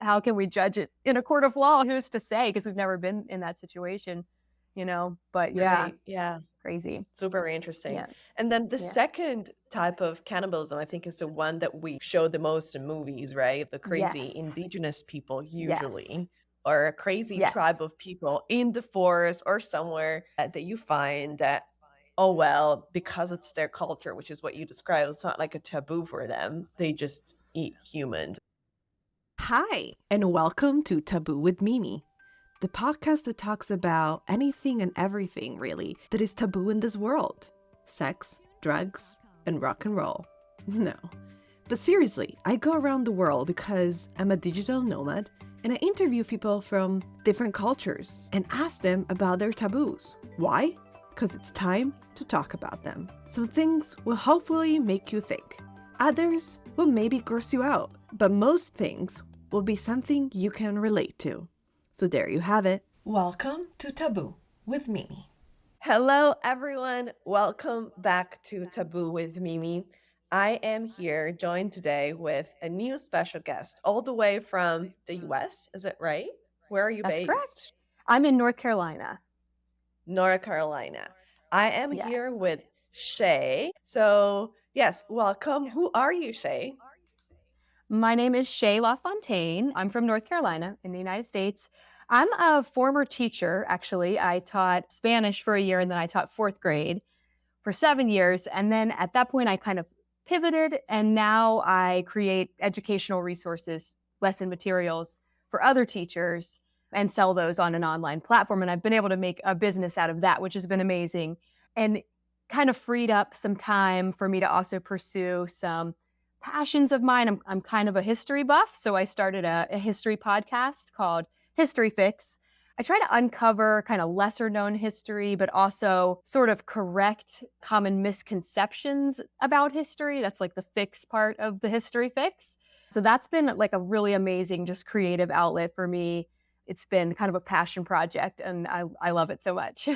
how can we judge it in a court of law? Who's to say? Because we've never been in that situation, But yeah, Right. Yeah. crazy. Super interesting. Yeah. And then the Yeah. second type of cannibalism, I think, is the one that we show the most in movies, right? The crazy Yes. indigenous people, Yes. usually, or a crazy tribe Yes. of people in the forest or somewhere that you find that, oh, well, because it's their culture, which is what you described, it's not like a taboo for them. They just eat humans. Hi, and welcome to Taboo with Mimi, the podcast that talks about anything and everything, really, that is taboo in this world. Sex, drugs, and rock and roll. No. But seriously, I go around the world because I'm a digital nomad and I interview people from different cultures and ask them about their taboos. Why? Because it's time to talk about them. Some things will hopefully make you think. Others will maybe gross you out. But most things will be something you can relate to. So there you have it. Welcome to Taboo with Mimi. Hello, everyone. Welcome back to Taboo with Mimi. I am here joined today with a new special guest all the way from the US. Is it right? Where are you That's based? correct. I'm in North Carolina. North Carolina. I am Yes. here with Shea. So, yes, welcome. Who are you, Shea? My name is Shea LaFontaine. I'm from North Carolina in the United States. I'm a former teacher, actually. I taught Spanish for a year and then I taught fourth grade for 7 years. And then at that point, I kind of pivoted and now I create educational resources, lesson materials for other teachers and sell those on an online platform. And I've been able to make a business out of that, which has been amazing and kind of freed up some time for me to also pursue some passions of mine. I'm kind of a history buff. So I started a history podcast called History Fix. I try to uncover kind of lesser known history, but also sort of correct common misconceptions about history. That's like the fix part of the History Fix. So that's been like a really amazing, just creative outlet for me. It's been kind of a passion project and I love it so much.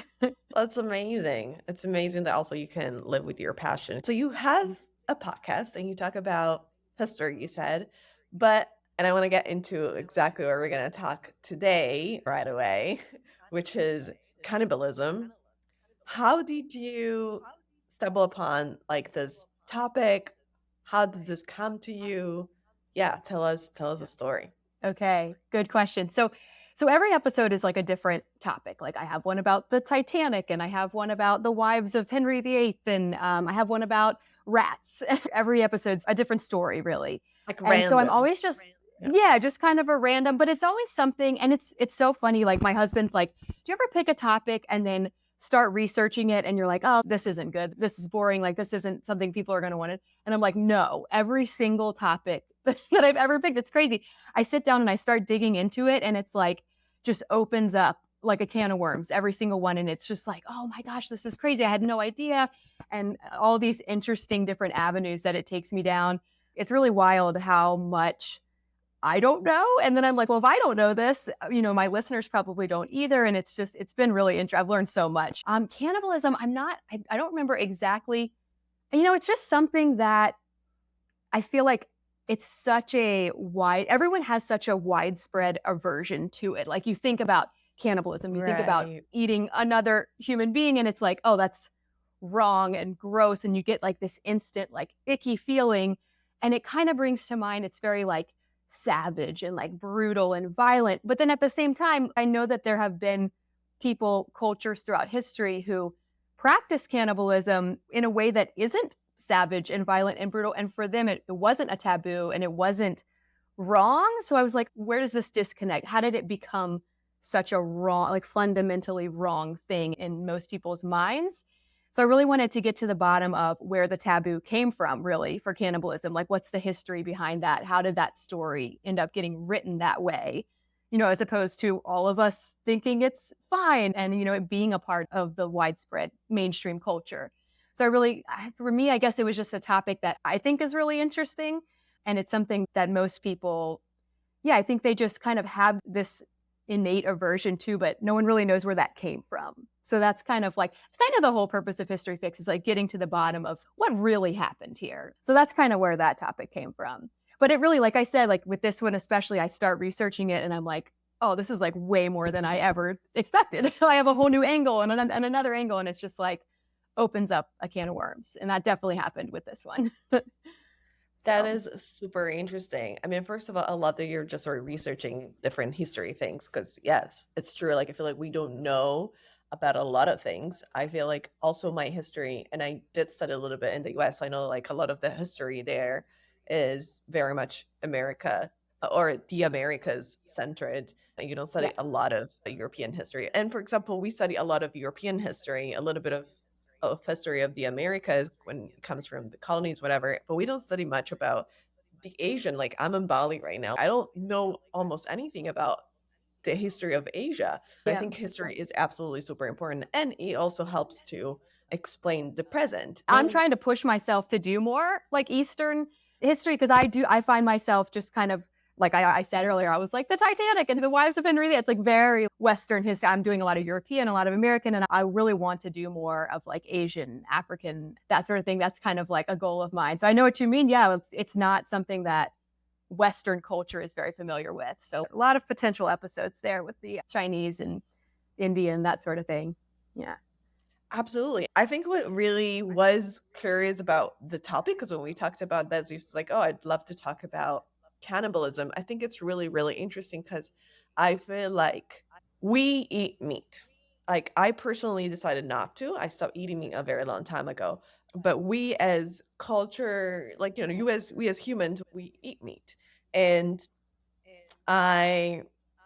That's amazing. It's amazing that also you can live with your passion. So, you have a podcast and you talk about history, you said, but, and I want to get into exactly what we're going to talk today right away, which is cannibalism. How did you stumble upon like this topic? How did this come to you? Yeah, tell us a story. Okay, good question. So every episode is like a different topic. Like I have one about the Titanic, and I have one about the wives of Henry VIII, and I have one about rats. Every episode's a different story, really. Like And so I'm random. always just Yeah. yeah, just kind of a random, but it's always something. And it's so funny. Like my husband's like, "Do you ever pick a topic and then start researching it, and you're like, oh, this isn't good. This is boring. Like this isn't something people are going to want to." And I'm like, no, every single topic that I've ever picked, it's crazy. I sit down and I start digging into it and it's like just opens up like a can of worms, every single one. And it's just like, oh my gosh, this is crazy. I had no idea. And all these interesting different avenues that it takes me down. It's really wild how much I don't know. And then I'm like, well, if I don't know this, my listeners probably don't either. And it's been really interesting. I've learned so much. Cannibalism, I don't remember exactly. It's just something that I feel like everyone has such a widespread aversion to it. Like you think about cannibalism, you think about Right. eating another human being and it's like, oh, that's wrong and gross. And you get like this instant, like icky feeling. And it kind of brings to mind, it's very like savage and like brutal and violent. But then at the same time, I know that there have been cultures throughout history who practice cannibalism in a way that isn't savage and violent and brutal. And for them, it wasn't a taboo and it wasn't wrong. So I was like, where does this disconnect? How did it become such a wrong, like fundamentally wrong thing in most people's minds? So I really wanted to get to the bottom of where the taboo came from, really, for cannibalism. Like, what's the history behind that? How did that story end up getting written that way? As opposed to all of us thinking it's fine and, it being a part of the widespread mainstream culture. So for me, I guess it was just a topic that I think is really interesting. And it's something that most people, yeah, I think they just kind of have this innate aversion to, but no one really knows where that came from. So it's kind of the whole purpose of History Fix is like getting to the bottom of what really happened here. So that's kind of where that topic came from. But it really, like I said, like with this one especially, I start researching it and I'm like, oh, this is like way more than I ever expected. So I have a whole new angle and another angle, and it's just like opens up a can of worms. And that definitely happened with this one. That So is super interesting. I mean, first of all, I love that you're just sort of researching different history things because, yes, it's true. Like, I feel like we don't know about a lot of things. I feel like also my history, and I did study a little bit in the US. I know like a lot of the history there is very much America or the Americas centered. And you don't study a yes. lot of the European history. And for example, we study a lot of European history, a little bit of history of the Americas when it comes from the colonies, whatever. But we don't study much about the Asian. Like I'm in Bali right now. I don't know almost anything about the history of Asia. I Yeah. think history is absolutely super important. And it also helps to explain the present. I'm trying to push myself to do more like Eastern history because I find myself just kind of like I said earlier, I was like the Titanic and the Wives of Henry. It's like very Western history. I'm doing a lot of European, a lot of American, and I really want to do more of like Asian, African, that sort of thing. That's kind of like a goal of mine. So I know what you mean. Yeah, it's not something that Western culture is very familiar with. So a lot of potential episodes there with the Chinese and Indian, that sort of thing. Yeah. Absolutely. I think what really was curious about the topic, because when we talked about this, you said like, oh, I'd love to talk about cannibalism. I think it's really, really interesting because I feel like we eat meat. Like I personally decided not to. I stopped eating meat a very long time ago. But we as culture, like, you know, we as humans, we eat meat. And I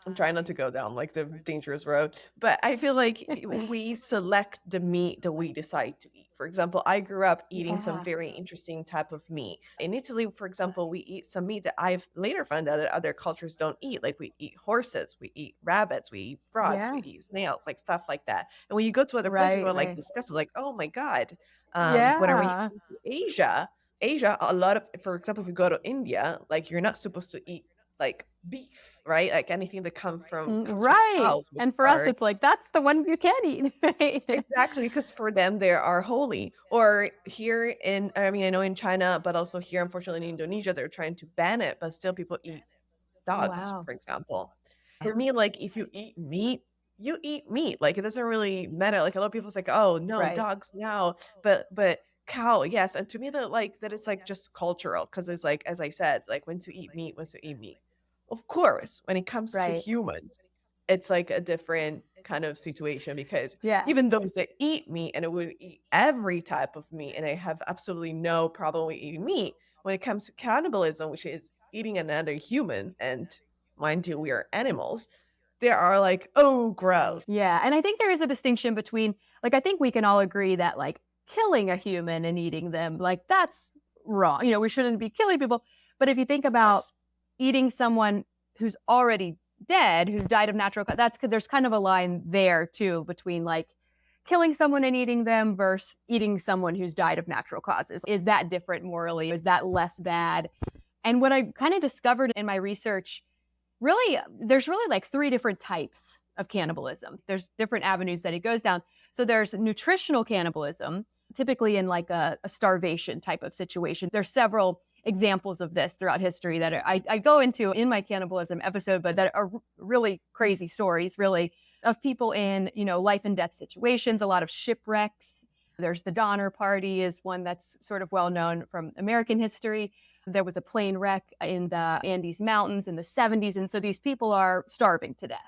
I'm trying not to go down like the dangerous road, but I feel like we select the meat that we decide to eat. For example, I grew up eating some Yeah. very interesting type of meat. In Italy, for example, we eat some meat that I've later found out that other cultures don't eat. Like we eat horses, we eat rabbits, we eat frogs, we Yeah. eat snails, like stuff like that. And when you go to other places, people Right, are like right. disgusted, like, oh my God. When you Yeah. go to Asia, a lot of, for example, if you go to India, like you're not supposed to eat like beef, right? Like anything that comes from Right. cows, which And for us, are it's like, that's the one you can eat. Right? exactly because for them they are holy. Or here in, I mean, I know in China, but also here, unfortunately, in Indonesia, they're trying to ban it, but still people eat Oh, dogs, wow. for example. For me, like if you eat meat, you eat meat. Like it doesn't really matter. Like a lot of people's like, oh no, Right. dogs, no, but cow, yes. And to me, that like that it's like just cultural because it's like as I said, like when to eat meat, when to eat meat. Of course, when it comes to Right. humans, it's like a different kind of situation because even Yes. those that eat meat and it would eat every type of meat and I have absolutely no problem with eating meat. When it comes to cannibalism, which is eating another human, and mind you, we are animals, they are like, oh, gross. Yeah. And I think there is a distinction between, like, I think we can all agree that, like, killing a human and eating them, like, that's wrong. We shouldn't be killing people. But if you think Of about course. eating someone who's already dead, who's died of natural, there's kind of a line there too between like killing someone and eating them versus eating someone who's died of natural causes. Is that different morally? Is that less bad? And what I kind of discovered in my research, really, there's really like three different types of cannibalism. There's different avenues that it goes down. So there's nutritional cannibalism, typically in like a starvation type of situation. There's several examples of this throughout history that I go into in my cannibalism episode, but that are really crazy stories, really, of people in, life and death situations, a lot of shipwrecks. There's the Donner Party is one that's sort of well known from American history. There was a plane wreck in the Andes Mountains in the 70s. And so these people are starving to death.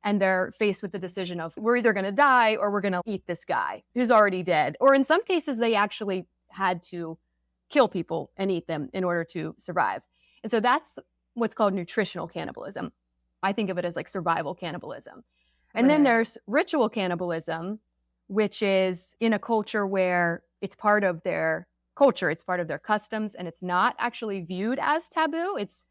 And they're faced with the decision of we're either going to die or we're going to eat this guy who's already dead. Or in some cases, they actually had to kill people and eat them in order to survive. And so that's what's called nutritional cannibalism. I think of it as like survival cannibalism. And then Right. there's ritual cannibalism, which is in a culture where it's part of their culture, it's part of their customs, and it's not actually viewed as taboo. It's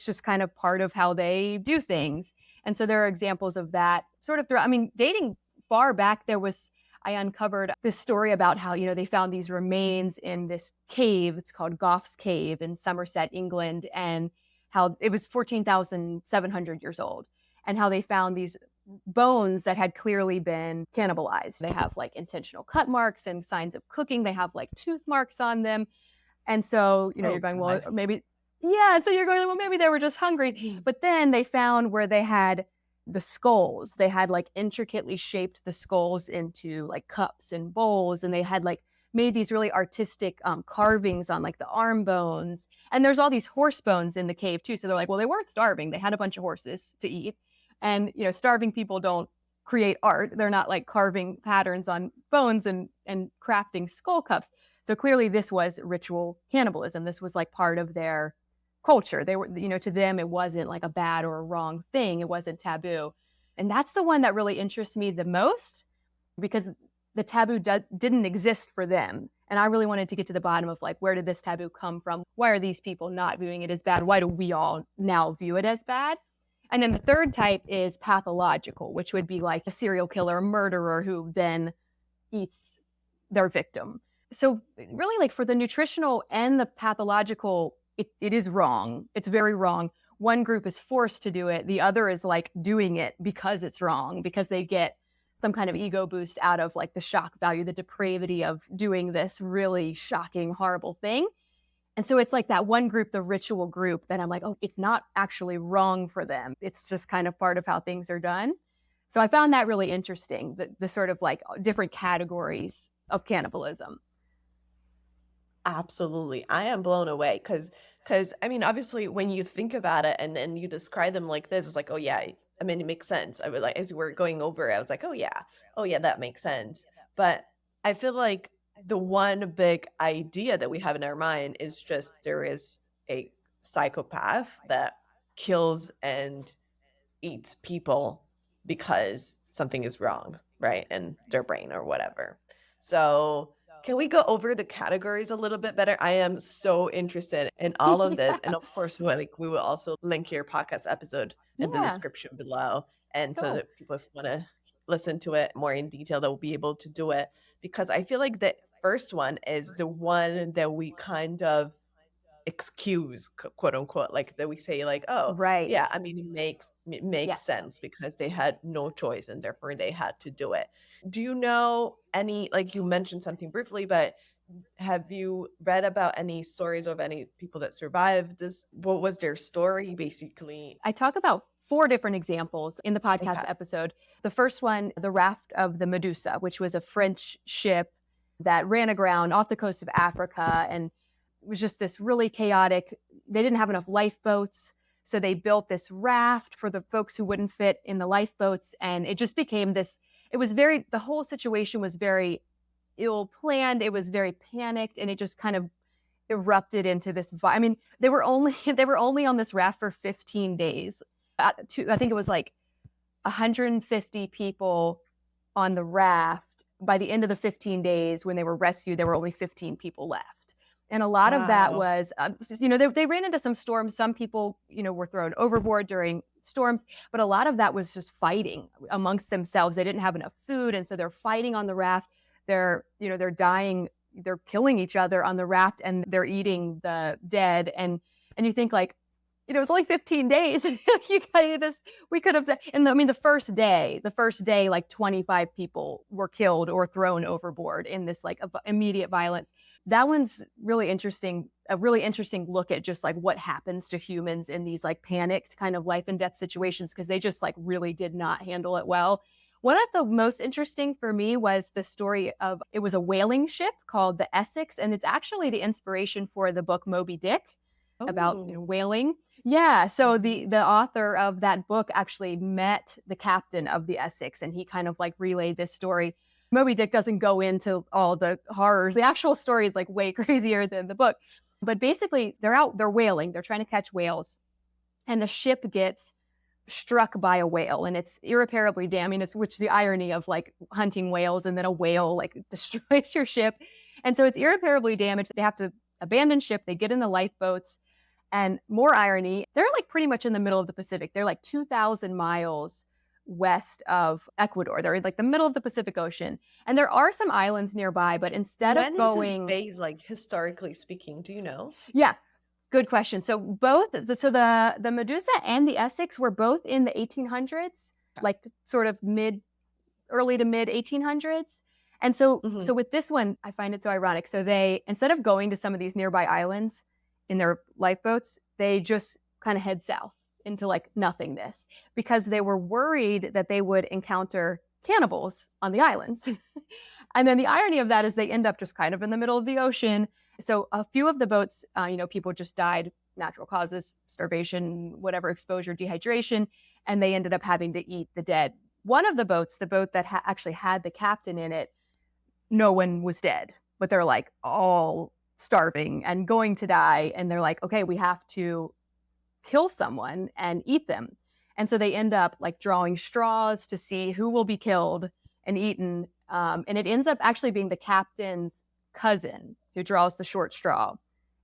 just kind of part of how they do things. And so there are examples of that sort of throughout. I mean, dating far back, I uncovered this story about how, they found these remains in this cave. It's called Gough's Cave in Somerset, England, and how it was 14,700 years old, and how they found these bones that had clearly been cannibalized. They have like intentional cut marks and signs of cooking. They have like tooth marks on them. And so, you're Oh going, well, God. maybe Yeah, and so you're going, well, maybe they were just hungry. But then they found where they had the skulls. They had like intricately shaped the skulls into like cups and bowls, and they had like made these really artistic carvings on like the arm bones. And there's all these horse bones in the cave too. So they're like, well, they weren't starving. They had a bunch of horses to eat. And starving people don't create art. They're not like carving patterns on bones and crafting skull cups. So clearly this was ritual cannibalism. This was like part of their culture. They were, to them, it wasn't like a bad or a wrong thing. It wasn't taboo. And that's the one that really interests me the most because the taboo didn't exist for them. And I really wanted to get to the bottom of like, where did this taboo come from? Why are these people not viewing it as bad? Why do we all now view it as bad? And then the third type is pathological, which would be like a serial killer, a murderer who then eats their victim. So really like for the nutritional and the pathological, it is wrong. It's very wrong. One group is forced to do it. The other is like doing it because it's wrong, because they get some kind of ego boost out of like the shock value, the depravity of doing this really shocking, horrible thing. And so it's like that one group, the ritual group, that I'm like, oh, it's not actually wrong for them. It's just kind of part of how things are done. So I found that really interesting, the sort of like different categories of cannibalism. Absolutely. I am blown away because I mean, obviously when you think about it and you describe them like this, it's like, oh yeah, I mean it makes sense. I would like as we were going over it, I was like, oh yeah, that makes sense. But I feel like the one big idea that we have in our mind is just there is a psychopath that kills and eats people because something is wrong, right? In their brain or whatever. So, can we go over the categories a little bit better? I am so interested in all of this. And Yeah. of course, we will also link your podcast episode in the Yeah. description below. And so Cool. that people, if you want to listen to it more in detail, they'll be able to do it. Because I feel like the first one is the one that we kind of excuse, quote unquote, like that we say like, oh Right. yeah, I mean it makes Yes. sense because they had no choice and therefore they had to do it. Do you know any, like you mentioned something briefly, but have you read about any stories of any people that survived this? What was their story basically? I talk about four different examples in the podcast Okay. episode. The first one, the raft of the Medusa, which was a French ship that ran aground off the coast of Africa. And it was just this really chaotic. They didn't have enough lifeboats. So they built this raft for the folks who wouldn't fit in the lifeboats. And it just became this, the whole situation was very ill planned. It was very panicked. And it just kind of erupted into this. I mean, they were only they were only on this raft for 15 days. I think it was like 150 people on the raft. By the end of the 15 days, when they were rescued, there were only 15 people left. And a lot of that Wow. was, they ran into some storms. Some people, were thrown overboard during storms, but a lot of that was just fighting amongst themselves. They didn't have enough food, and so they're fighting on the raft. They're dying. They're killing each other on the raft, and they're eating the dead. And you think like, it's only 15 days. You got this. We could have done. And I mean, the first day, like 25 people were killed or thrown overboard in this like immediate violence. That one's really interesting. A really interesting look at just like what happens to humans in these like panicked kind of life and death situations, because they just like really did not handle it well. One of the most interesting for me was the story of, it was a whaling ship called the Essex, and it's actually the inspiration for the book Moby Dick, about Oh. whaling. Yeah, so the author of that book actually met the captain of the Essex, and he kind of like relayed this story. Moby Dick doesn't go into all the horrors. The actual story is like way crazier than the book. But basically, they're whaling, they're trying to catch whales, and the ship gets struck by a whale, and it's irreparably damaged. It's which the irony of like hunting whales, and then a whale like destroys your ship. And so it's irreparably damaged. They have to abandon ship. They get in the lifeboats. And more irony, they're like pretty much in the middle of the Pacific. They're like 2,000 miles west of Ecuador. They're in like the middle of the Pacific Ocean. And there are some islands nearby, but instead of When is this going, phase, like historically speaking? Do you know? yeah, good question. So the Medusa and the Essex were both in the 1800s, like sort of early to mid 1800s. And so Mhm. so with this one, I find it so ironic. So they, instead of going to some of these nearby islands, in their lifeboats, they just kind of head south into like nothingness because they were worried that they would encounter cannibals on the islands. And then the irony of that is they end up just kind of in the middle of the ocean. So a few of the boats, people just died, natural causes, starvation, whatever, exposure, dehydration, and they ended up having to eat the dead. One of the boats, the boat that actually had the captain in it, no one was dead, but they're like all starving and going to die. And they're like, okay, we have to kill someone and eat them. And so they end up like drawing straws to see who will be killed and eaten. And it ends up actually being the captain's cousin who draws the short straw.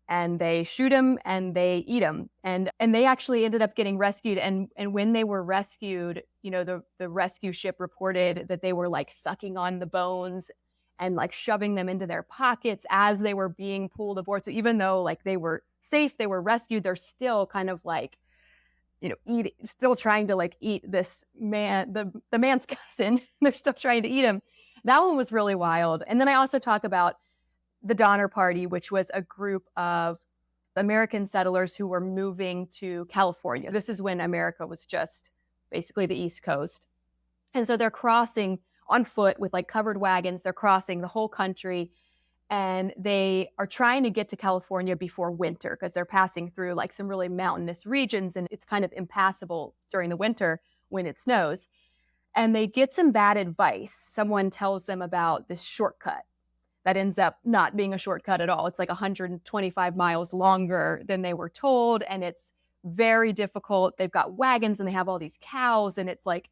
And they shoot him and they eat him. And they actually ended up getting rescued. And when they were rescued, the rescue ship reported that they were like sucking on the bones and like shoving them into their pockets as they were being pulled aboard. So even though like they were safe, they were rescued, they're still kind of like, still trying to like eat this man, the man's cousin. They're still trying to eat him. That one was really wild. And then I also talk about the Donner Party, which was a group of American settlers who were moving to California. This is when America was just basically the East Coast. And so they're crossing on foot with like covered wagons. They're crossing the whole country and they are trying to get to California before winter because they're passing through like some really mountainous regions and it's kind of impassable during the winter when it snows. And they get some bad advice. Someone tells them about this shortcut that ends up not being a shortcut at all. It's like 125 miles longer than they were told. And it's very difficult. They've got wagons and they have all these cows and it's like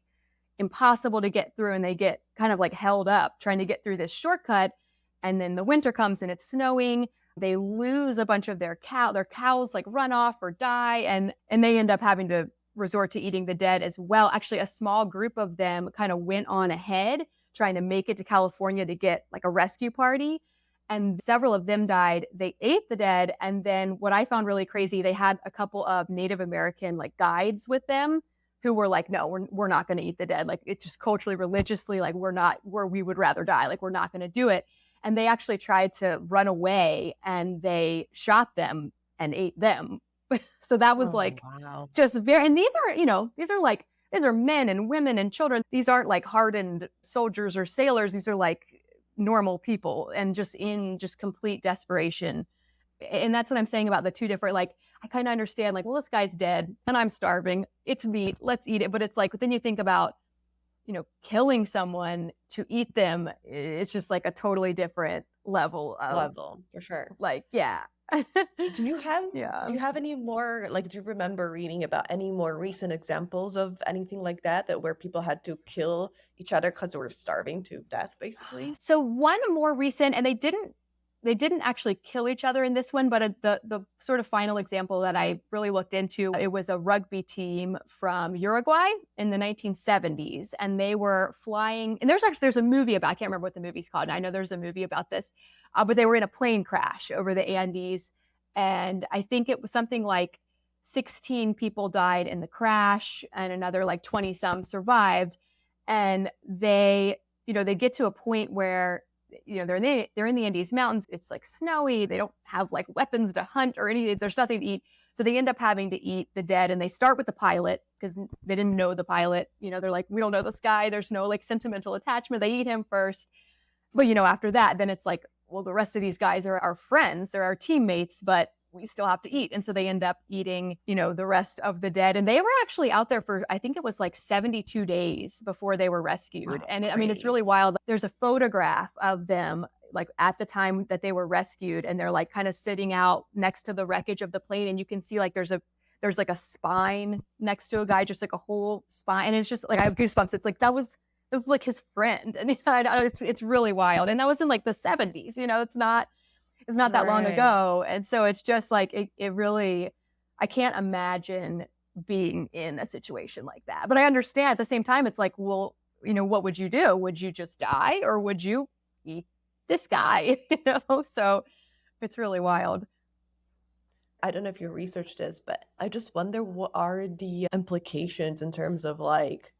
impossible to get through. And they get kind of like held up trying to get through this shortcut. And then the winter comes and it's snowing. They lose a bunch of their cows like run off or die. And they end up having to resort to eating the dead as well. Actually, a small group of them kind of went on ahead trying to make it to California to get like a rescue party. And several of them died. They ate the dead. And then what I found really crazy, they had a couple of Native American like guides with them who were like, no, we're not going to eat the dead. Like it's just culturally, religiously, like we would rather die. Like we're not going to do it. And they actually tried to run away and they shot them and ate them. So that was wow. just very, and these are men and women and children. These aren't like hardened soldiers or sailors. These are like normal people and just in just complete desperation. And that's what I'm saying about the two different, like, I kind of understand like, well, this guy's dead and I'm starving. It's meat. Let's eat it. But it's like, then you think about, killing someone to eat them. It's just like a totally different level for sure. Like, yeah. Do you have any more, like, do you remember reading about any more recent examples of anything like that where people had to kill each other because they were starving to death, basically? So one more recent, and they didn't actually kill each other in this one, but the sort of final example that I really looked into, it was a rugby team from Uruguay in the 1970s, and they were flying, and there's a movie about, I can't remember what the movie's called, and I know there's a movie about this, but they were in a plane crash over the Andes, and I think it was something like 16 people died in the crash, and another like 20 some survived, and they get to a point where they're in the Andes Mountains. It's like snowy. They don't have like weapons to hunt or anything. There's nothing to eat. So they end up having to eat the dead. And they start with the pilot because they didn't know the pilot. They're like, we don't know this guy. There's no like sentimental attachment. They eat him first. But after that, then it's like, well, the rest of these guys are our friends. They're our teammates, but we still have to eat. And so they end up eating, the rest of the dead. And they were actually out there for, I think it was like 72 days before they were rescued. Wow, and it's really wild. There's a photograph of them like at the time that they were rescued. And they're like kind of sitting out next to the wreckage of the plane. And you can see like there's like a spine next to a guy, just like a whole spine. And it's just like, I have goosebumps. It's like, it was like his friend. And it's really wild. And that was in like the 70s, it's not that long ago. And so it's just like, it really, I can't imagine being in a situation like that. But I understand at the same time, it's like, well, what would you do? Would you just die or would you eat this guy? So it's really wild. I don't know if you researched this, but I just wonder what are the implications in terms of like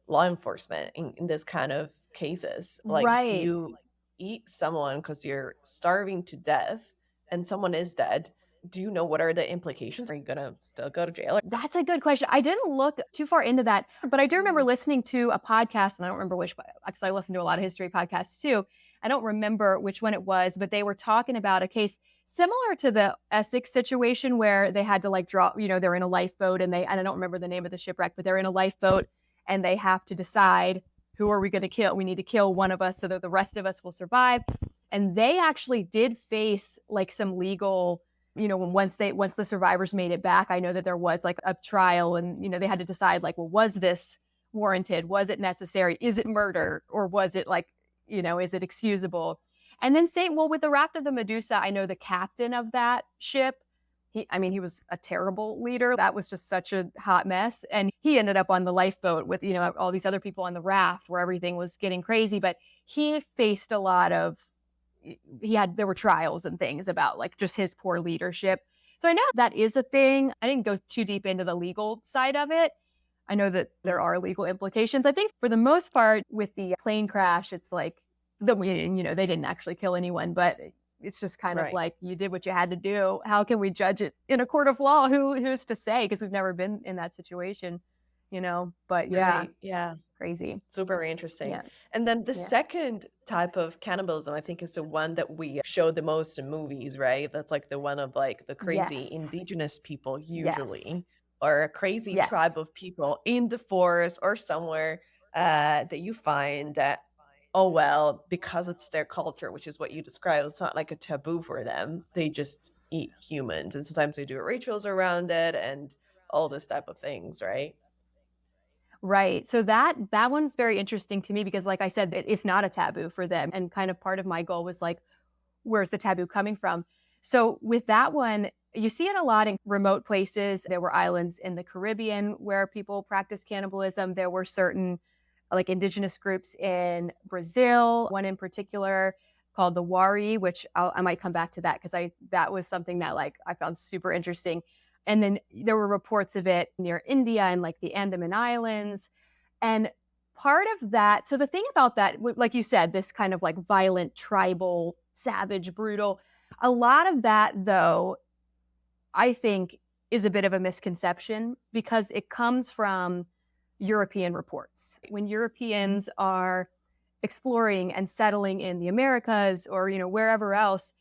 law enforcement in this kind of cases. Like Right. if you eat someone because you're starving to death and someone is dead, do you know what are the implications? Are you gonna still go to jail? That's a good question. I didn't look too far into that, but I do remember listening to a podcast, and I don't remember which one, because I listen to a lot of history podcasts too. I don't remember which one it was, but they were talking about a case similar to the Essex situation where they had to like draw, they're in a lifeboat and I don't remember the name of the shipwreck, but they're in a lifeboat and they have to decide, who are we going to kill? We need to kill one of us so that the rest of us will survive. And they actually did face like some legal, once the survivors made it back, I know that there was like a trial and, they had to decide like, well, was this warranted? Was it necessary? Is it murder? Or was it like, is it excusable? And then with the Raft of the Medusa, I know the captain of that ship, he was a terrible leader. That was just such a hot mess. And he ended up on the lifeboat with, all these other people on the raft where everything was getting crazy. But he faced a lot of, there were trials and things about like just his poor leadership. So I know that is a thing. I didn't go too deep into the legal side of it. I know that there are legal implications. I think for the most part with the plane crash, it's like, they didn't actually kill anyone, but it's just kind of like you did what you had to do. How can we judge it in a court of law? Who's to say? Because we've never been in that situation, but yeah. Right. Yeah. Crazy. Super interesting. Yeah. And then the second type of cannibalism, I think, is the one that we show the most in movies, right? That's like the one of like the crazy indigenous people usually, or a crazy tribe of people in the forest or somewhere that you find that, oh, well, because it's their culture, which is what you described, it's not like a taboo for them. They just eat humans. And sometimes they do rituals around it and all this type of things, right? Right. So that one's very interesting to me because, like I said, it's not a taboo for them. And kind of part of my goal was like, where's the taboo coming from? So with that one, you see it a lot in remote places. There were islands in the Caribbean where people practice cannibalism. There were certain like indigenous groups in Brazil, one in particular called the Wari, which I might come back to that because that was something that like I found super interesting. And then there were reports of it near India and like the Andaman Islands. And part of that, so the thing about that, like you said, this kind of like violent, tribal, savage, brutal, a lot of that though, I think is a bit of a misconception because it comes from European reports. When Europeans are exploring and settling in the Americas or, wherever else,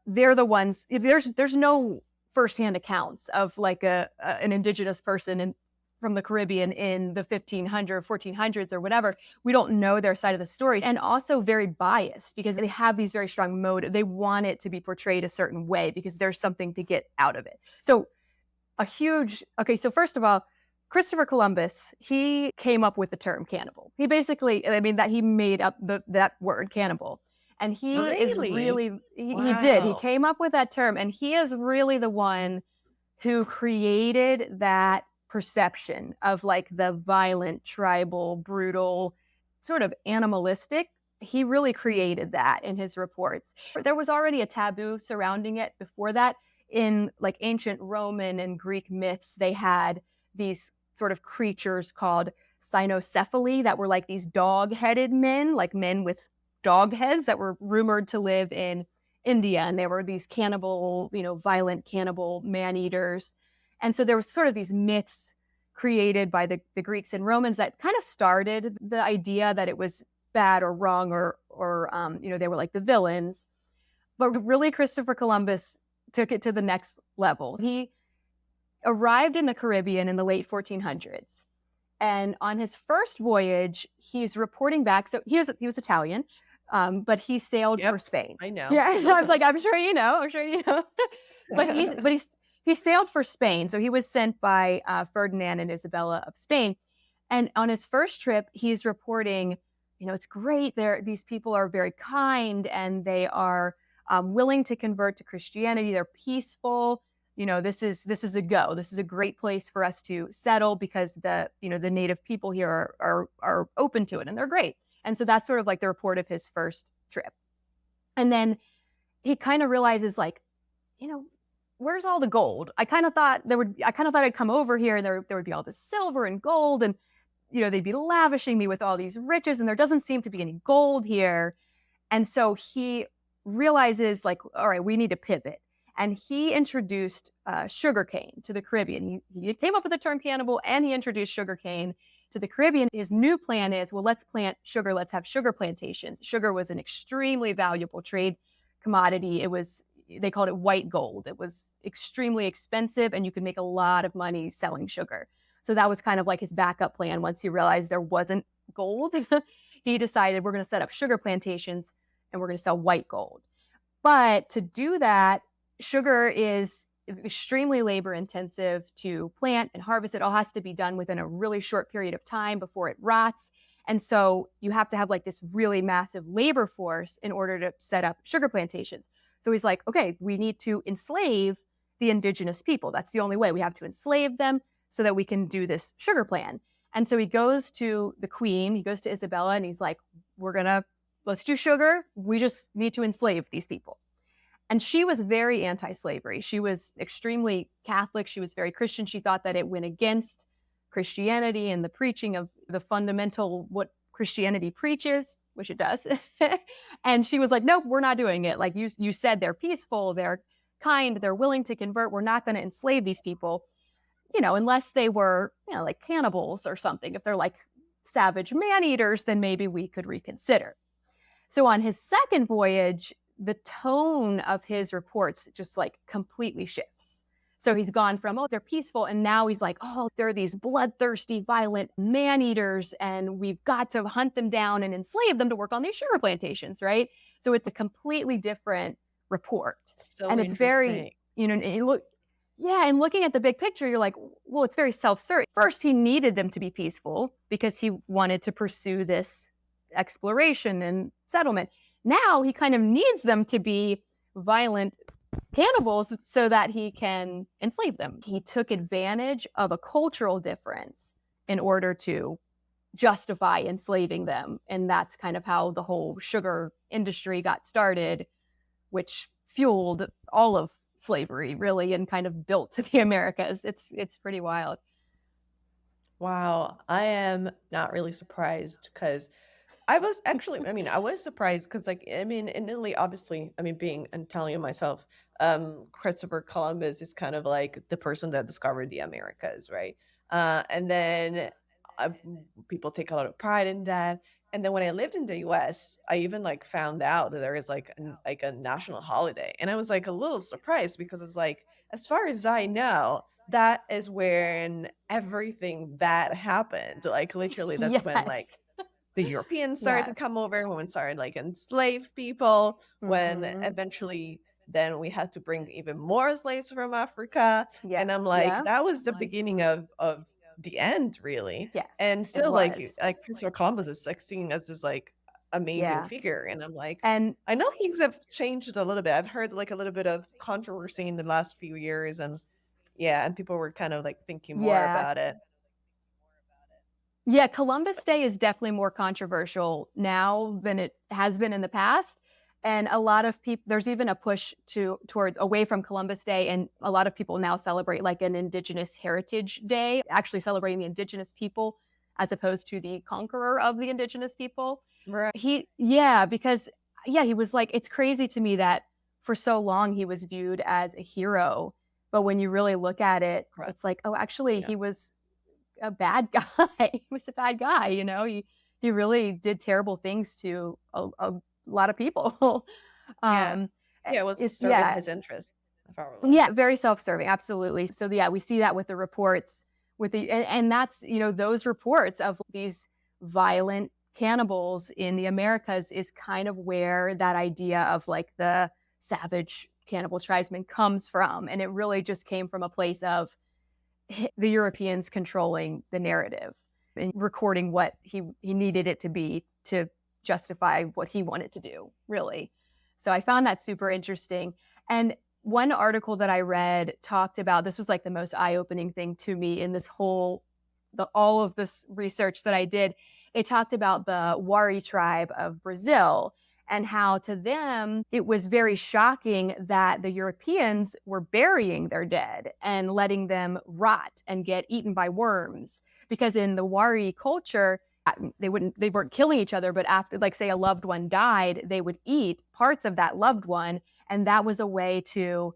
they're the ones, there's no firsthand accounts of like an indigenous person from the Caribbean in the 1400s or whatever. We don't know their side of the story, and also very biased because they have these very strong motives. They want it to be portrayed a certain way because there's something to get out of it. So so first of all, Christopher Columbus, he came up with the term cannibal. He basically, that he made up that word cannibal. And he is really, he did. He came up with that term, and he is really the one who created that perception of like the violent, tribal, brutal, sort of animalistic. He really created that in his reports. There was already a taboo surrounding it before that. In like ancient Roman and Greek myths, they had these sort of creatures called cynocephaly that were like these dog-headed men, like men with dog heads that were rumored to live in India. And they were these cannibal, violent cannibal man-eaters. And so there was sort of these myths created by the Greeks and Romans that kind of started the idea that it was bad or wrong or they were like the villains. But really, Christopher Columbus took it to the next level. He arrived in the Caribbean in the late 1400s. And on his first voyage, he's reporting back. So he was Italian, but he sailed for Spain. I know. Yeah, I was like, I'm sure you know. but he sailed for Spain. So he was sent by Ferdinand and Isabella of Spain. And on his first trip, he's reporting, it's great. These people are very kind and they are willing to convert to Christianity. They're peaceful. This is a go. This is a great place for us to settle because the native people here are open to it and they're great. And so that's sort of like the report of his first trip. And then he kind of realizes like, where's all the gold? I kind of thought I'd come over here and there would be all this silver and gold and, they'd be lavishing me with all these riches and there doesn't seem to be any gold here. And so he realizes like, all right, we need to pivot. And he introduced sugarcane to the Caribbean. He came up with the term cannibal, and he introduced sugarcane to the Caribbean. His new plan is, well, let's plant sugar. Let's have sugar plantations. Sugar was an extremely valuable trade commodity. They called it white gold. It was extremely expensive, and you could make a lot of money selling sugar. So that was kind of like his backup plan. Once he realized there wasn't gold, he decided, we're going to set up sugar plantations and we're going to sell white gold. But to do that, sugar is extremely labor intensive to plant and harvest. It all has to be done within a really short period of time before it rots. And so you have to have like this really massive labor force in order to set up sugar plantations. So he's like, okay, we need to enslave the indigenous people. That's the only way. We have to enslave them so that we can do this sugar plan. And so he goes to the queen, he goes to Isabella, and he's like, let's do sugar. We just need to enslave these people. And she was very anti-slavery. She was extremely Catholic. She was very Christian. She thought that it went against Christianity and the preaching of the fundamental, what Christianity preaches, which it does. And she was like, nope, we're not doing it. Like you said, they're peaceful, they're kind, they're willing to convert. We're not going to enslave these people, unless they were, like cannibals or something. If they're like savage man-eaters, then maybe we could reconsider. So on his second voyage, the tone of his reports just like completely shifts. So he's gone from, they're peaceful, and now he's like, they're these bloodthirsty, violent man-eaters, and we've got to hunt them down and enslave them to work on these sugar plantations, right? So it's a completely different report. So and it's very, and looking at the big picture, you're like, well, it's very self-serving. First, he needed them to be peaceful because he wanted to pursue this exploration and settlement. Now he kind of needs them to be violent cannibals so that he can enslave them. He took advantage of a cultural difference in order to justify enslaving them. And that's kind of how the whole sugar industry got started, which fueled all of slavery, really, and kind of built the Americas. It's pretty wild. Wow. I am not really surprised because I was actually, I was surprised because, in Italy, obviously, being an Italian myself, Christopher Columbus is kind of like the person that discovered the Americas, right? And then uh, people take a lot of pride in that. And then when I lived in the US, I even found out that there is a national holiday, and I was a little surprised because it was as far as I know, that is when everything bad happened. Literally, that's when Yes. the Europeans started to Yes. come over, when we started enslave people, when Mhm. eventually then we had to bring even more slaves from Africa. And I'm Yes. like, Yeah. that was the beginning of the end, really. Yes. And It still was. Christopher Columbus is seen as this amazing Yeah. figure. And I'm like, And I know things have changed a little bit. I've heard a little bit of controversy in the last few years, and yeah, and people were kind of thinking more yeah. about it. Yeah, Columbus Day is definitely more controversial now than it has been in the past. And a lot of people, there's even a push towards away from Columbus Day. And a lot of people now celebrate an Indigenous Heritage Day, actually celebrating the Indigenous people as opposed to the conqueror of the Indigenous people. Right. Because he was it's crazy to me that for so long he was viewed as a hero. But when you really look at it, Correct. it's actually Yeah. he was a bad guy. He was a bad guy, He really did terrible things to a lot of people. Yeah. Yeah, it was It's serving his interests, probably. yeah, very self-serving, absolutely. So yeah, we see that with the reports and that's, those reports of these violent cannibals in the Americas is kind of where that idea of the savage cannibal tribesman comes from. And it really just came from a place of the Europeans controlling the narrative and recording what he needed it to be to justify what he wanted to do, really. So I found that super interesting. And one article that I read talked about, this was the most eye-opening thing to me in this all of this research that I did. It talked about the Wari tribe of Brazil and how to them it was very shocking that the Europeans were burying their dead and letting them rot and get eaten by worms. Because in the Wari culture, they weren't killing each other, but after, say a loved one died, they would eat parts of that loved one, and that was a way to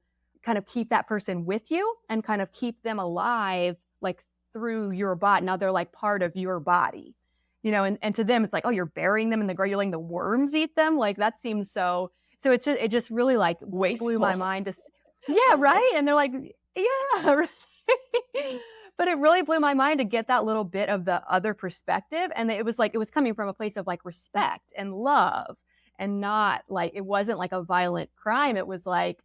kind of keep that person with you and kind of keep them alive, like through your body. Now they're like part of your body, and to them, it's like, oh, you're burying them in the ground. You're letting the worms eat them. Like that seems so it just really like blew my Wasteful mind yeah, of right. this. And they're like, yeah, right. But it really blew my mind to get that little bit of the other perspective. And it was like, it was coming from a place of like respect and love and not like, it wasn't like a violent crime. It was like,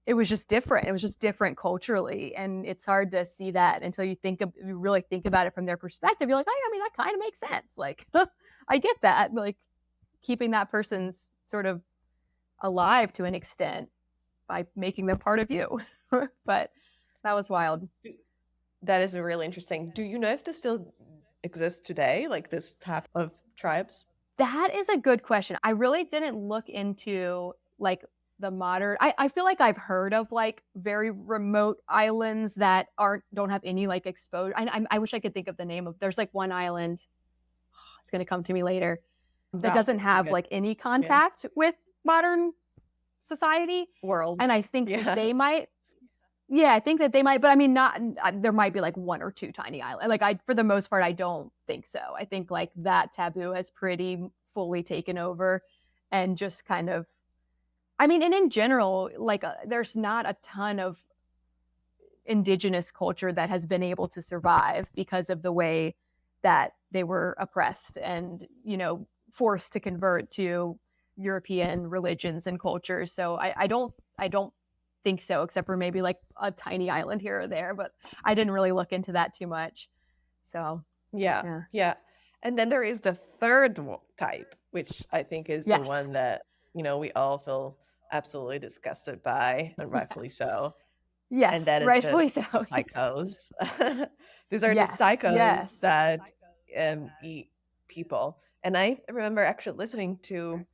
it was just different. It was just different culturally. And it's hard to see that until you really think about it from their perspective. You're like, oh, I mean, that kind of makes sense. Like, I get that. Like keeping that person's sort of alive to an extent by making them part of you. But that was wild. That is really interesting. Do you know if this still exists today, like this type of tribes? That is a good question. I really didn't look into like the modern. I feel like I've heard of like very remote islands that don't have any like exposure. I wish I could think of the name of. There's like one island. It's gonna come to me later. That Yeah, doesn't have good. like any Yeah. contact with modern society, World. and I think that Yeah. they might. Yeah, I think that they might, but I mean, not. There might be like one or two tiny islands. Like for the most part, I don't think so. I think like that taboo has pretty fully taken over, and just kind of. I mean, and in general, like there's not a ton of indigenous culture that has been able to survive because of the way that they were oppressed and forced to convert to European religions and cultures. So I don't think so, except for maybe like a tiny island here or there, but I didn't really look into that too much. So Yeah. yeah. Yeah. And then there is the third type, which I think is the Yes. one that, we all feel absolutely disgusted by, and rightfully so. And Yes, that is the rightfully so. psychos. These are the Yes. psychos Yes. that eat people. And I remember actually listening to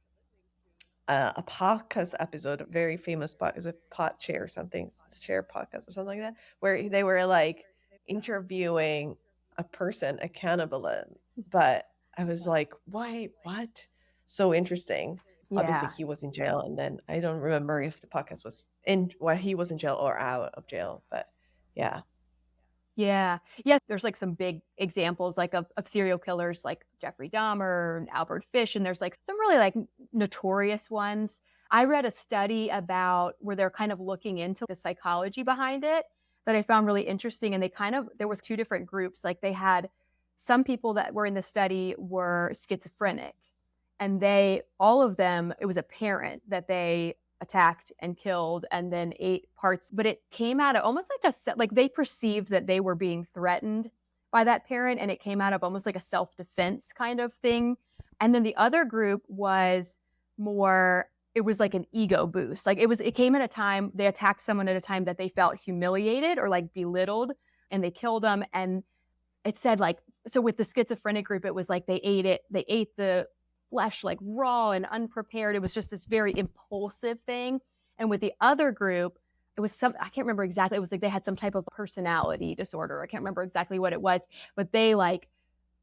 a podcast episode, a very famous is it Pot Chair or something? It's Chair podcast or something like that, where they were like interviewing a person, a cannibalism. But I was like, why? What? So interesting. Obviously, Yeah. he was in jail, and then I don't remember if the podcast was he was in jail or out of jail. But yeah, Yeah. Yes, there's like some big examples like of serial killers like Jeffrey Dahmer and Albert Fish, and there's like some really like notorious ones. I read a study about where they're kind of looking into the psychology behind it that I found really interesting. And there was two different groups. Like they had some people that were in the study were schizophrenic, and all of them, it was apparent that they attacked and killed and then ate parts, but it came out of almost like they perceived that they were being threatened by that parent, and it came out of almost like a self-defense kind of thing. And then the other group was more, it was like an ego boost. Like it came at a time, they attacked someone at a time that they felt humiliated or like belittled, and they killed them. And it said like, so with the schizophrenic group, it was like they ate the flesh like raw and unprepared. It was just this very impulsive thing. And with the other group, it was I can't remember exactly. It was like they had some type of personality disorder. I can't remember exactly what it was, but they like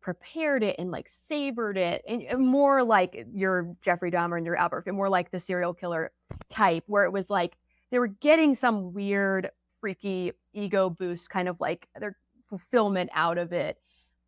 prepared it and like savored it, and more like your Jeffrey Dahmer and your Albert, and more like the serial killer type, where it was like they were getting some weird, freaky ego boost, kind of like their fulfillment out of it.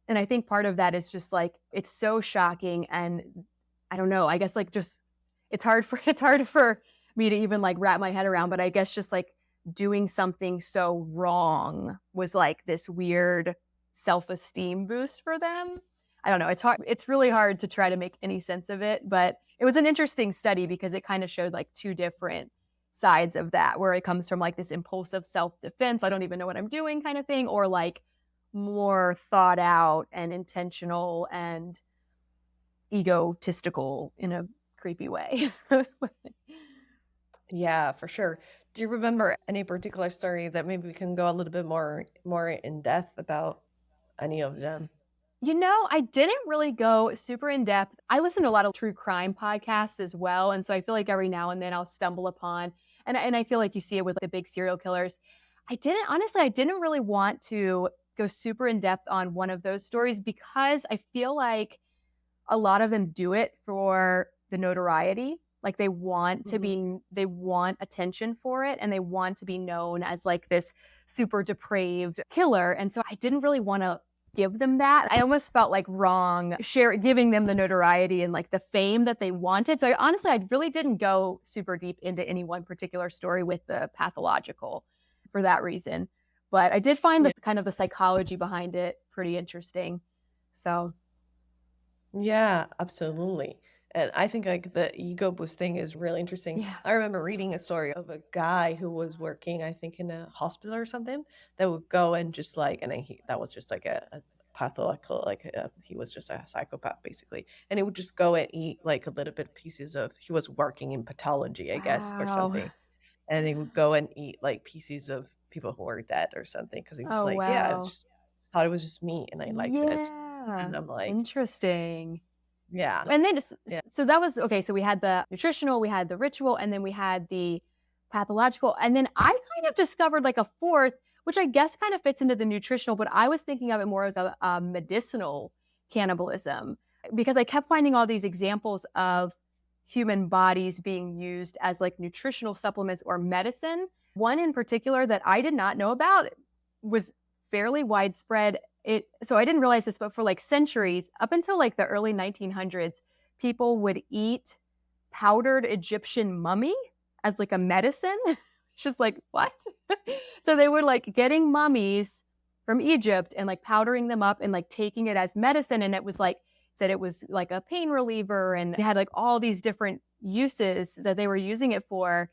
And I think part of that is just like it's so shocking, and I don't know, I guess like just it's hard for me to even like wrap my head around, but I guess just like doing something so wrong was like this weird self-esteem boost for them. I don't know, it's really hard to try to make any sense of it, but it was an interesting study because it kind of showed like two different sides of that, where it comes from like this impulsive self-defense, I don't even know what I'm doing kind of thing, or like more thought out and intentional and egotistical in a creepy way. yeah, for sure. Do you remember any particular story that maybe we can go a little bit more in depth about any of them? I didn't really go super in depth. I listen to a lot of true crime podcasts as well. And so I feel like every now and then I'll stumble upon, and I feel like you see it with the big serial killers. I didn't really want to go super in depth on one of those stories because I feel like a lot of them do it for the notoriety. Like they want to Mhm. be, they want attention for it, and they want to be known as like this super depraved killer. And so I didn't really want to give them that. I almost felt like wrong giving them the notoriety and like the fame that they wanted. So I really didn't go super deep into any one particular story with the pathological for that reason. But I did find Yeah. the kind of the psychology behind it pretty interesting. So Yeah, absolutely. And I think like the ego boosting is really interesting. yeah. I remember reading a story of a guy who was working, I think, in a hospital or something, that would go and just like, and that was just like a pathological, like he was just a psychopath basically, and he would just go and eat like a little bit pieces of. He was working in pathology, I guess, or Wow. something, and he would go and eat like pieces of people who were dead or something because he was Oh like, yeah, I wow. just thought it was just meat and I liked it, Yeah. and I'm like, Interesting. yeah, And then yeah. so that was okay. So we had the nutritional, we had the ritual, and then we had the pathological. And then I kind of discovered like a fourth, which I guess kind of fits into the nutritional, but I was thinking of it more as a medicinal cannibalism because I kept finding all these examples of human bodies being used as like nutritional supplements or medicine. One in particular that I did not know about was fairly widespread. So I didn't realize this, but for like centuries, up until like the early 1900s, people would eat powdered Egyptian mummy as like a medicine. It's just like, what? So they were like getting mummies from Egypt and like powdering them up and like taking it as medicine. And it was like, said it was like a pain reliever and it had like all these different uses that they were using it for.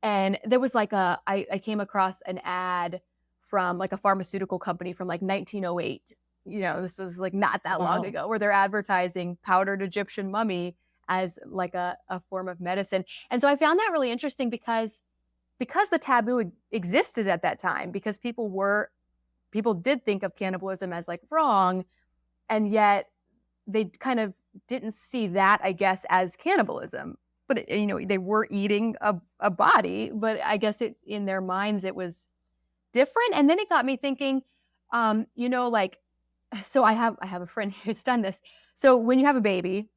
And there was like I came across an ad from like a pharmaceutical company from like 1908. You know, this was like not that long Wow. ago, where they're advertising powdered Egyptian mummy as like a form of medicine. And so I found that really interesting because the taboo existed at that time, because people did think of cannibalism as like wrong, and yet they kind of didn't see that, I guess, as cannibalism. But they were eating a body, but I guess in their minds it was different. And then it got me thinking, like, so I have a friend who's done this. So when you have a baby,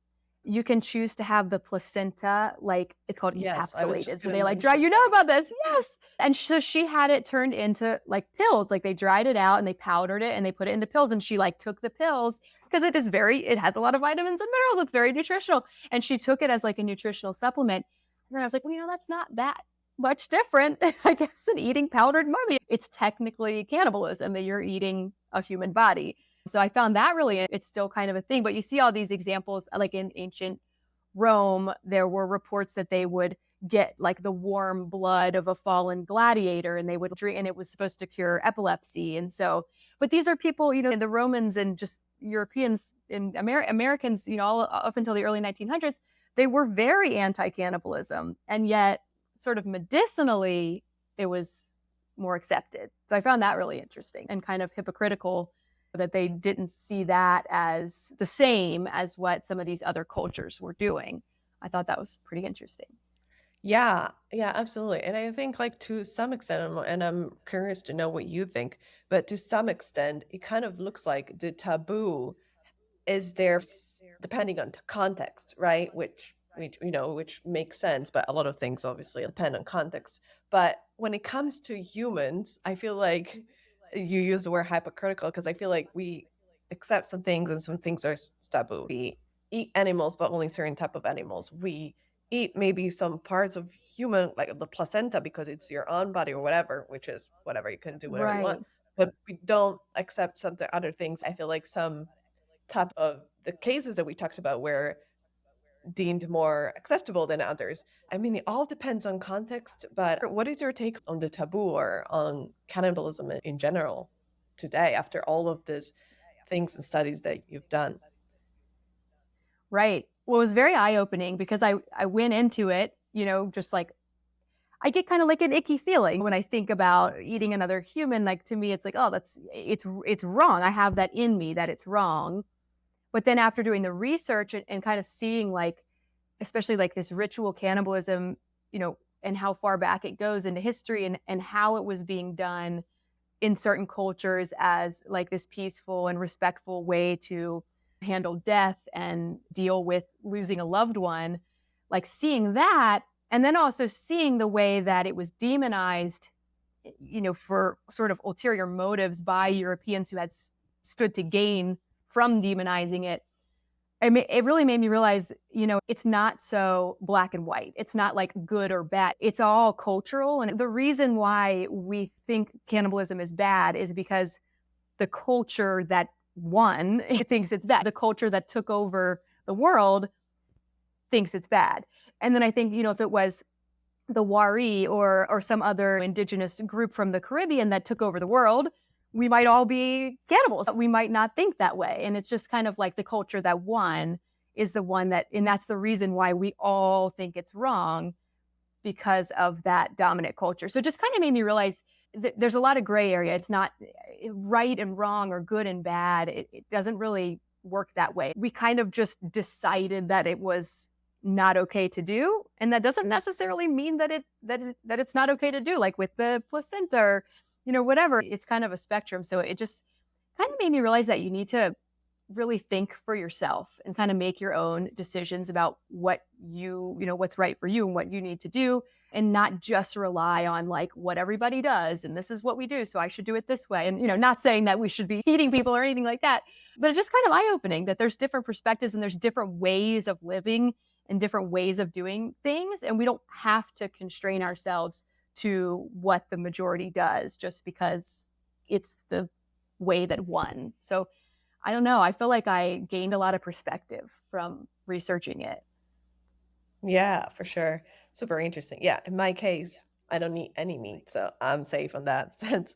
you can choose to have the placenta, like it's called Yes, I was encapsulated. just So gonna they like dry. mention You know that. about this? Yes. And so she had it turned into like pills. Like they dried it out and they powdered it and they put it into pills. And she like took the pills because it has a lot of vitamins and minerals. It's very nutritional. And she took it as like a nutritional supplement. And then I was like, well, that's not that much different, I guess, than eating powdered mummy. It's technically cannibalism that you're eating a human body. So I found that really, it's still kind of a thing. But you see all these examples, like in ancient Rome, there were reports that they would get like the warm blood of a fallen gladiator and they would drink, and it was supposed to cure epilepsy. And so, but these are people, the Romans and just Europeans and Americans, all up until the early 1900s, they were very anti cannibalism. And yet, sort of medicinally, it was more accepted. So I found that really interesting and kind of hypocritical that they didn't see that as the same as what some of these other cultures were doing. I thought that was pretty interesting. Yeah, yeah, absolutely. And I think like to some extent, and I'm curious to know what you think, but to some extent, it kind of looks like the taboo is there depending on context, right? Which makes sense, but a lot of things obviously depend on context. But when it comes to humans, I feel like you use the word hypocritical because I feel like we accept some things and some things are taboo. We eat animals, but only certain type of animals. We eat maybe some parts of human, like the placenta, because it's your own body or whatever, which is whatever, you can do whatever you want. Right. But we don't accept some other things. I feel like some type of the cases that we talked about were deemed more acceptable than others. I mean, it all depends on context, but what is your take on the taboo or on cannibalism in general today after all of these things and studies that you've done? Right. Well, it was very eye opening because I went into it, just like I get kind of like an icky feeling when I think about eating another human. Like to me, it's like, oh, it's wrong. I have that in me that it's wrong. But then after doing the research and kind of seeing like, especially like this ritual cannibalism, and how far back it goes into history and how it was being done in certain cultures as like this peaceful and respectful way to handle death and deal with losing a loved one. like seeing that, and then also seeing the way that it was demonized, for sort of ulterior motives by Europeans who had stood to gain from demonizing it. It really made me realize, it's not so black and white. It's not like good or bad. It's all cultural. And the reason why we think cannibalism is bad is because the culture that won thinks it's bad. The culture that took over the world thinks it's bad. And then I think, if it was the Wari or some other indigenous group from the Caribbean that took over the world, we might all be cannibals. We might not think that way. And it's just kind of like the culture that won is the one that, and that's the reason why we all think it's wrong because of that dominant culture. So it just kind of made me realize that there's a lot of gray area. It's not right and wrong or good and bad. It doesn't really work that way. We kind of just decided that it was not okay to do, and that doesn't necessarily mean that it's not okay to do, like with the placenta or whatever. It's kind of a spectrum. So it just kind of made me realize that you need to really think for yourself and kind of make your own decisions about what what's right for you and what you need to do, and not just rely on like what everybody does and this is what we do, so I should do it this way. And not saying that we should be eating people or anything like that, but it's just kind of eye-opening that there's different perspectives and there's different ways of living and different ways of doing things, and we don't have to constrain ourselves to what the majority does just because it's the way that won. So I don't know. I feel like I gained a lot of perspective from researching it. Yeah, for sure. Super interesting. Yeah, in my case, I don't eat any meat, so I'm safe on that sense.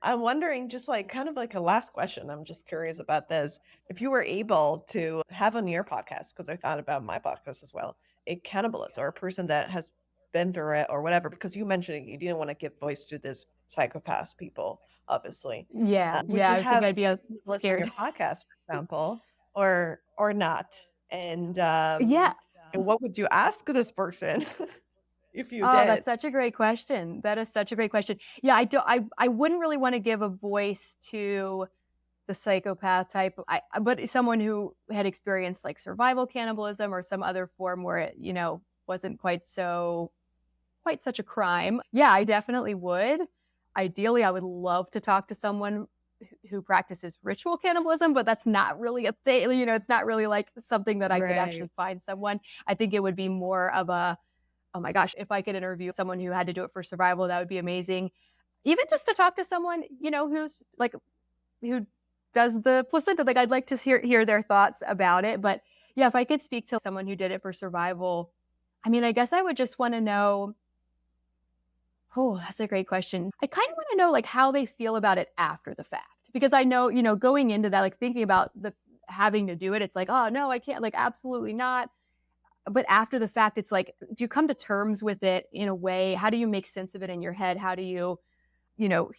I'm wondering just like kind of like a last question. I'm just curious about this. If you were able to have on your podcast, because I thought about my podcast as well, a cannibalist or a person that has been through it or whatever, because you mentioned you didn't want to give voice to this psychopath people, obviously. Yeah, Would yeah. you I think have I'd be listen scared. your podcast, for example, or not? Yeah. And what would you ask this person if you Oh, that's did? such a great question. That is such a great question. Yeah, I wouldn't really want to give a voice to the psychopath type. But someone who had experienced like survival cannibalism or some other form where it, wasn't quite such a crime. Yeah, I definitely would. Ideally, I would love to talk to someone who practices ritual cannibalism, but that's not really a thing. It's not really like something that I could Right. actually find someone. I think it would be more of a, oh my gosh, if I could interview someone who had to do it for survival, that would be amazing. Even just to talk to someone, who's like, who does the placenta, like I'd like to hear their thoughts about it. But yeah, if I could speak to someone who did it for survival, I guess I would just want to know. Oh, that's a great question. I kind of want to know like how they feel about it after the fact, because I know, going into that, like thinking about the having to do it, it's like, oh no, I can't, like absolutely not. But after the fact, it's like, do you come to terms with it in a way? How do you make sense of it in your head? How do you know,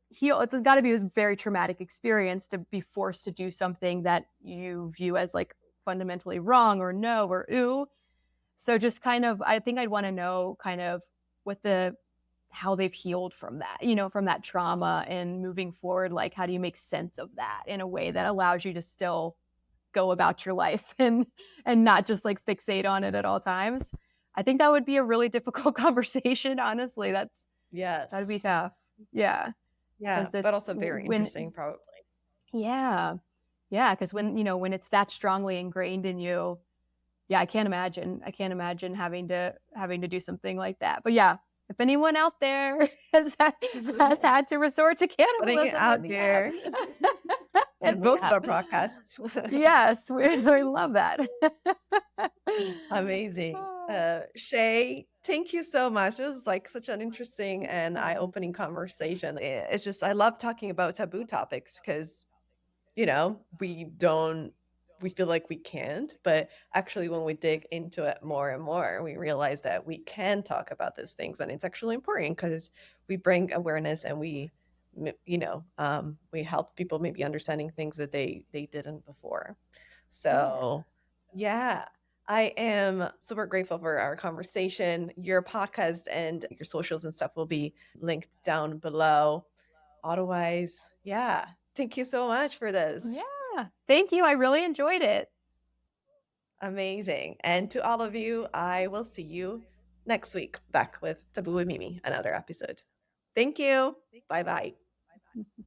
heal? It's got to be a very traumatic experience to be forced to do something that you view as like fundamentally wrong or no or ooh. So just kind of, I think I'd want to know kind of what how they've healed from that, from that trauma and moving forward. Like, how do you make sense of that in a way that allows you to still go about your life and not just like fixate on it at all times? I think that would be a really difficult conversation. Honestly, that'd be Yes. tough. Yeah, Yeah, because but it's also very when interesting, probably. yeah, yeah, because when it's that strongly ingrained in you, yeah, I can't imagine having to do something like that. But yeah, if anyone out there has had to resort to Putting it cannibalism, hit out me up. there Hit on me both of up. our podcasts. Yes, we love that. Amazing. Oh, Shay, thank you so much. It was like such an interesting and oh, eye-opening conversation. It's just I love talking about taboo topics because we feel like we can't, but actually when we dig into it more and more, we realize that we can talk about these things and it's actually important because we bring awareness and we help people maybe understanding things that they didn't before. yeah. So, yeah, I am super grateful for our conversation. Your podcast and your socials and stuff will be linked down below. Otherwise, yeah, thank you so much for this. Yeah. Thank you. I really enjoyed it. Amazing. And to all of you, I will see you next week back with Taboo with Mimi, another episode. Thank you. Bye bye.